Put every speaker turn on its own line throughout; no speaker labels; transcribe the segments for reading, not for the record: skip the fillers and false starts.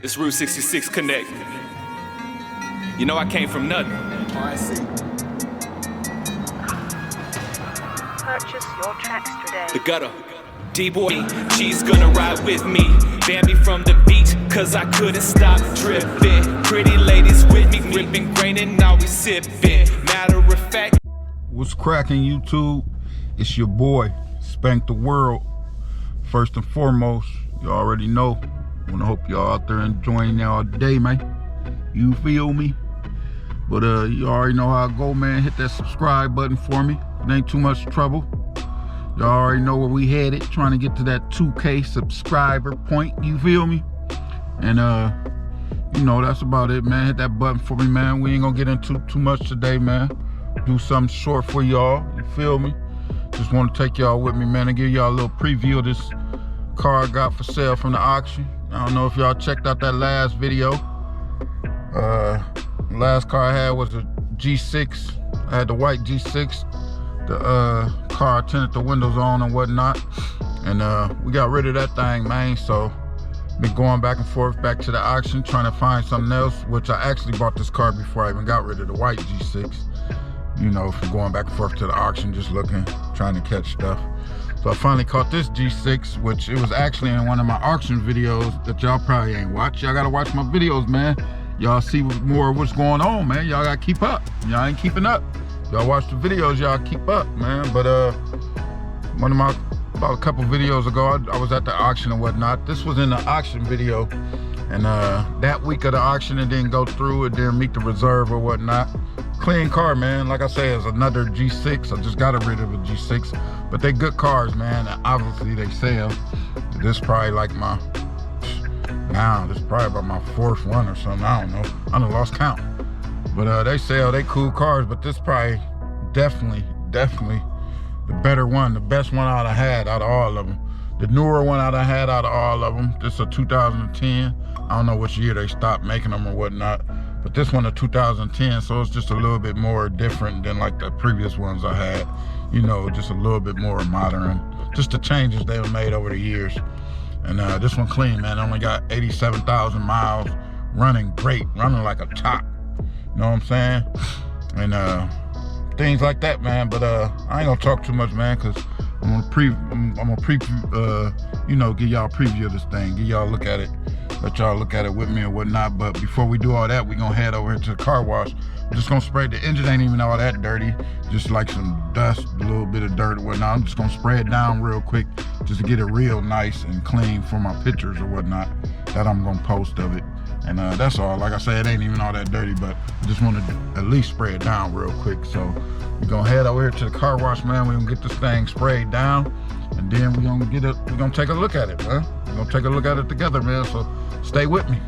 This Route 66 Connect. You know I came from nothing.
Oh, I see.
Purchase your tracks today.
The gutter. D-boy, she's gonna ride with me. Ban me from the beach, cause I couldn't stop tripping. Pretty ladies with me, ripping grain and now we sipping. Matter of fact.
What's cracking, YouTube? It's your boy, SPANKdaWORLD. First and foremost, you already know. I wanna hope y'all out there enjoying y'all day, man. You feel me? But you already know how I go, man. Hit that subscribe button for me. It ain't too much trouble. Y'all already know where we headed, trying to get to that 2K subscriber point, you feel me? And you know, that's about it, man. Hit that button for me, man. We ain't gonna get into too much today, man. Do something short for y'all, you feel me? Just want to take y'all with me, man, and give y'all a little preview of this car I got for sale from the auction. I don't know if y'all checked out that last video. The last car I had was a G6. I had the white G6. The car tinted the windows on and whatnot. And we got rid of that thing, man. So been going back and forth back to the auction, trying to find something else, which I actually bought this car before I even got rid of the white G6. You know, from going back and forth to the auction, just looking, trying to catch stuff. So I finally caught this G6, which it was actually in one of my auction videos that y'all probably ain't watched. Y'all gotta watch my videos, man. Y'all see more of what's going on, man. Y'all gotta keep up. Y'all ain't keeping up. Y'all watch the videos, y'all keep up, man. But about a couple videos ago, I was at the auction and whatnot. This was in the auction video. And that week of the auction, it didn't go through. It didn't meet the reserve or whatnot. Clean car, man. Like I say, it's another G6. I just got rid of a G6. But they good cars, man. And obviously, they sell. This probably like this is probably about my fourth one or something. I don't know. I done lost count. But they sell. They cool cars. But this probably definitely the better one. The best one I'd have had out of all of them. The newer one I'd have had out of all of them. This is a 2010. I don't know which year they stopped making them or whatnot. But this one a 2010, so it's just a little bit more different than like the previous ones I had. You know, just a little bit more modern. Just the changes they have made over the years. And this one clean, man. Only got 87,000 miles. Running great, running like a top. You know what I'm saying? And things like that, man. But I ain't gonna talk too much, man, because I'm gonna preview, you know, give y'all a preview of this thing, give y'all a look at it, let y'all look at it with me and whatnot. But before we do all that, we gonna head over here to the car wash. I'm just gonna spray the engine, ain't even all that dirty, just like some dust, a little bit of dirt or whatnot. I'm just gonna spray it down real quick just to get it real nice and clean for my pictures or whatnot that I'm gonna post of it. And that's all. Like I said, it ain't even all that dirty, but I just want to at least spray it down real quick. So we're gonna head over here to the car wash, man. We're gonna get this thing sprayed down, and then we're gonna take a look at it, man. We're gonna take a look at it together, man. So stay with me.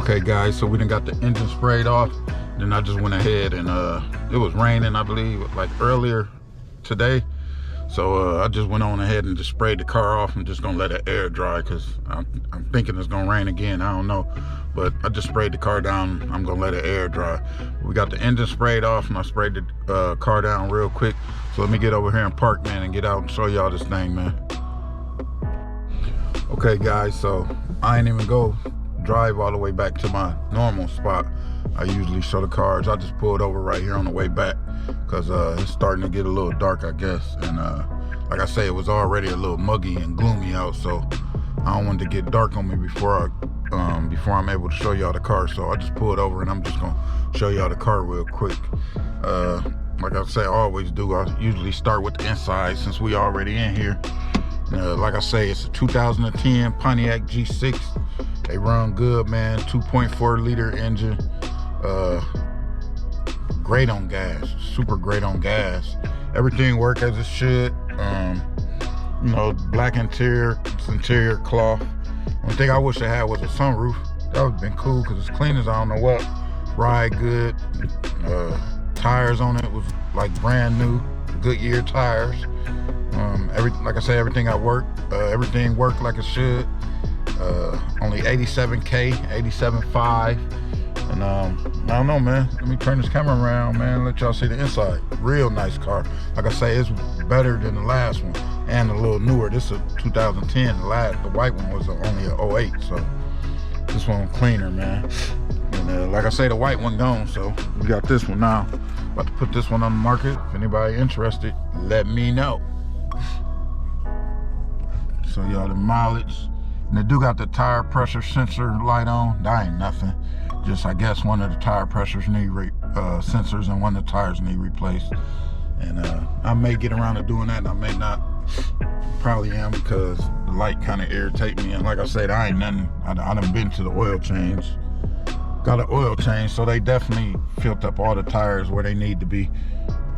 Okay guys, so we done got the engine sprayed off. Then I just went ahead and it was raining, I believe, like earlier today. So I just went on ahead and just sprayed the car off. I'm just gonna let it air dry because I'm thinking it's gonna rain again. I don't know, but I just sprayed the car down. I'm gonna let it air dry. We got the engine sprayed off and I sprayed the car down real quick. So let me get over here and park, man, and get out and show y'all this thing, man. Okay guys, so I ain't even go drive all the way back to my normal spot. I usually show the cars. I just pulled over right here on the way back because it's starting to get a little dark, I guess. And like I say, it was already a little muggy and gloomy out, so I don't want it to get dark on me before I'm able to show y'all the car. So I just pulled over and I'm just gonna show y'all the car real quick. Like I say, I always do. I usually start with the inside since we already in here. Like I say, it's a 2010 Pontiac G6. They run good, man. 2.4 liter engine. Great on gas, super great on gas. Everything work as it should. You know, black interior, it's interior cloth. One thing I wish I had was a sunroof. That would have been cool because it's clean as I don't know what. Ride good. Tires on it was like brand new, Goodyear tires. Like I say, everything everything worked like it should. Only 87K, 87.5. And I don't know, man. Let me turn this camera around, man, and let y'all see the inside. Real nice car. Like I say, it's better than the last one and a little newer. This is a 2010. The white one was only an 08, so this one cleaner, man. And like I say, the white one gone, so we got this one now. About to put this one on the market. If anybody interested, let me know. So y'all, the mileage. And they do got the tire pressure sensor light on. That ain't nothing. Just, I guess, one of the tire pressures need sensors and one of the tires need replaced. And I may get around to doing that and I may not. Probably am because the light kind of irritate me. And like I said, I ain't nothing. I done been to the oil change. Got an oil change, so they definitely filled up all the tires where they need to be.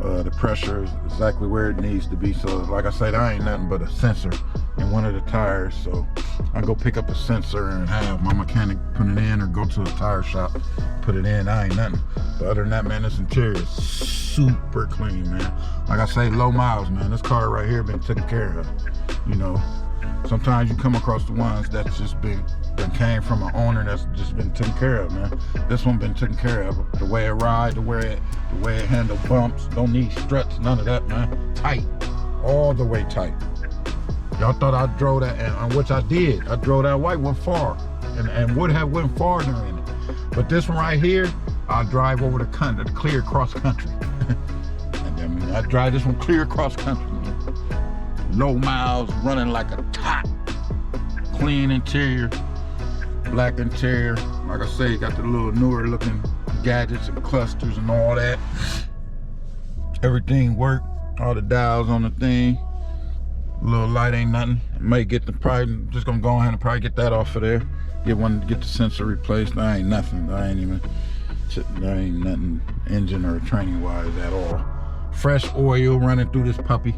The pressure is exactly where it needs to be. So like I said, I ain't nothing but a sensor in one of the tires. So I go pick up a sensor and have my mechanic put it in, or go to a tire shop, put it in. I ain't nothing. But other than that, man, this interior is super clean, man. Like I say, low miles, man. This car right here been taken care of. You know, sometimes you come across the ones that's just that came from an owner that's just been taken care of, man. This one been taken care of. The way it ride, the way it handle bumps, don't need struts, none of that, man. Tight, all the way tight. Y'all thought I drove that, and which I did. I drove that white one far, and would have went farther in it. But this one right here, I drive over the country, clear cross country. And then I drive this one clear cross country, man. Low miles, running like a top. Clean interior. Black interior. Like I say, got the little newer looking gadgets and clusters and all that. Everything work. All the dials on the thing. Little light ain't nothing. May get probably just gonna go ahead and probably get that off of there. Get the sensor replaced. That ain't nothing. That ain't nothing engine or training wise at all. Fresh oil running through this puppy.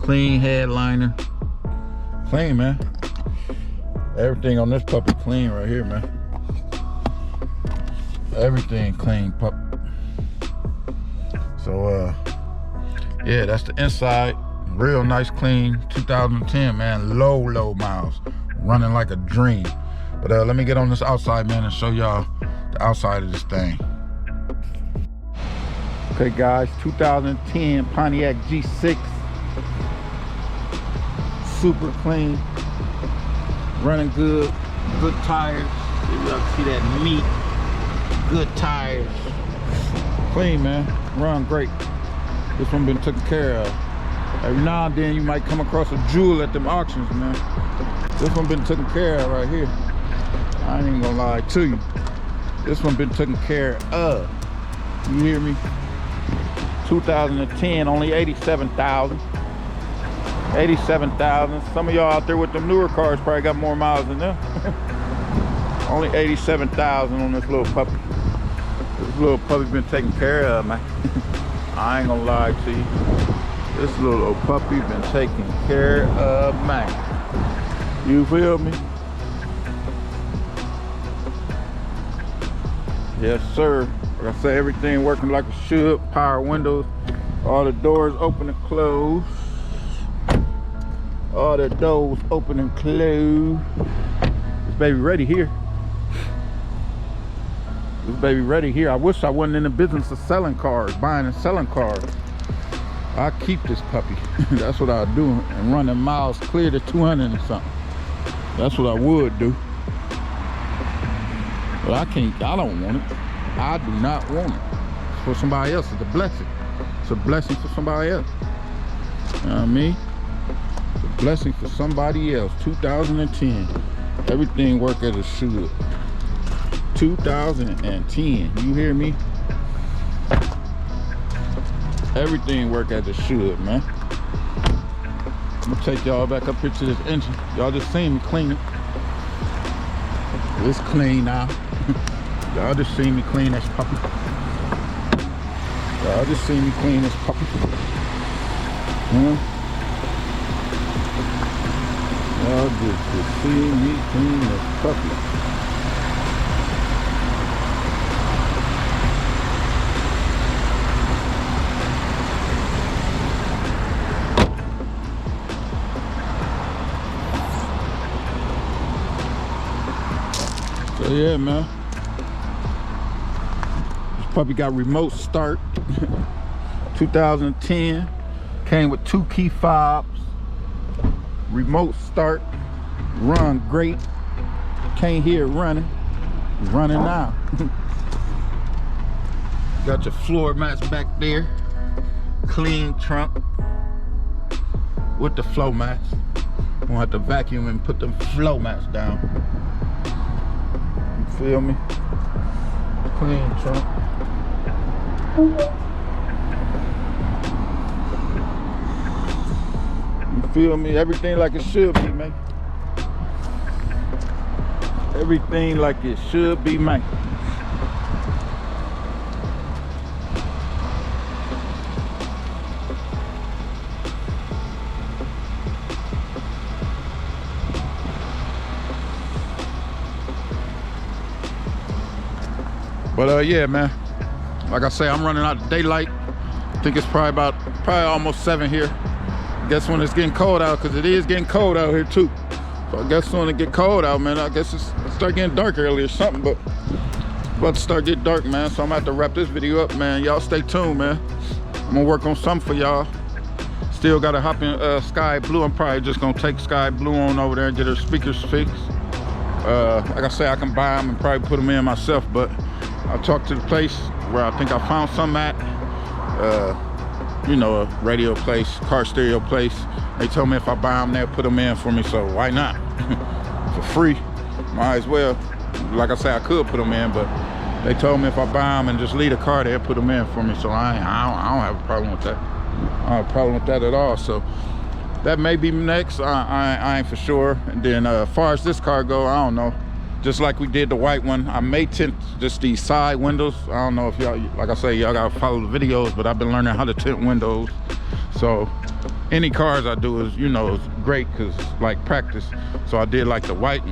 Clean headliner. Clean, man. Everything on this puppy clean right here, man. Everything clean, pup. So yeah, that's the inside. Real nice, clean 2010, man. Low miles, running like a dream. But let me get on this outside, man, and show y'all the outside of this thing. Okay guys, 2010 Pontiac G6. Super clean. Running good tires. Y'all see that meat. Good tires. Clean, man. Run great. This one been taken care of. Every now and then you might come across a jewel at them auctions, man. This one been taken care of right here. I ain't even gonna lie to you. This one been taken care of. You hear me? 2010, only 87,000. 87,000. Some of y'all out there with them newer cars probably got more miles than them. Only 87,000 on this little puppy. This little puppy been taken care of, man. I ain't gonna lie to you. This little puppy been taken care of, man. You feel me? Yes, sir. Like I say, everything working like it should. Power windows. All the doors open and close. All the doors open and close. This baby ready here. This baby ready here. I wish I wasn't in the business of selling cars, buying and selling cars. I keep this puppy. That's what I do. And running miles clear to 200 and something. That's what I would do. But I can't, I don't want it. I do not want it. It's for somebody else. It's a blessing. It's a blessing for somebody else. You know what I mean? It's a blessing for somebody else. 2010. Everything work as it should. 2010. You hear me? Everything work as it should, man. I'm gonna take y'all back up here to this engine. Y'all just seen me clean it. It's clean now. Y'all just seen me clean this puppy. Y'all just seen me clean this puppy. Y'all just seen me clean this puppy. So yeah, man. This puppy got remote start. 2010. Came with 2 key fobs. Remote start. Run great. Can't hear it running. It's running now. Got your floor mats back there. Clean trunk. With the flow mats. Gonna have to vacuum and put them flow mats down. Feel me? Clean trunk. You feel me? Everything like it should be, man. Everything like it should be, man. But yeah, man, like I say, I'm running out of daylight. I think it's probably almost 7 here. Guess when it's getting cold out, because it is getting cold out here too. So I guess when it get cold out, man, I guess it's start getting dark early or something, but it's about to start getting dark, man. So I'm gonna have to wrap this video up, man. Y'all stay tuned, man. I'm gonna work on something for y'all. Still gotta hop in Sky Blue. I'm probably just gonna take Sky Blue on over there and get her speakers fixed. Like I say, I can buy them and probably put them in myself, but I talked to the place where I think I found some at, you know, a radio place, car stereo place. They told me if I buy them, they'll put them in for me, so why not? For free, might as well. Like I say, I could put them in, but they told me if I buy them and just leave the car, they'll put them in for me, so I don't have a problem with that. I don't have a problem with that at all, so that may be next. I ain't for sure. And then as far as this car go, I don't know. Just like we did the white one, I may tint just these side windows. I don't know if y'all, like I say, y'all gotta follow the videos, but I've been learning how to tint windows. So any cars I do is, you know, it's great because like practice. So I did like the white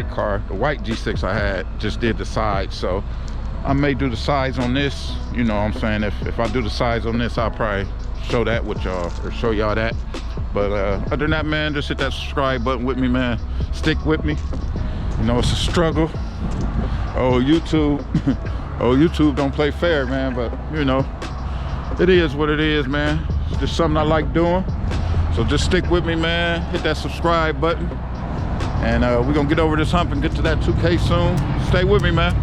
car, the white G6 I had, just did the sides. So I may do the sides on this, you know what I'm saying? If I do the sides on this, I'll probably show that with y'all, or show y'all that. But other than that, man, just hit that subscribe button with me, man. Stick with me. You know, it's a struggle. Oh, YouTube. Oh, YouTube don't play fair, man. But, you know, it is what it is, man. It's just something I like doing. So just stick with me, man. Hit that subscribe button. And we're going to get over this hump and get to that 2K soon. Stay with me, man.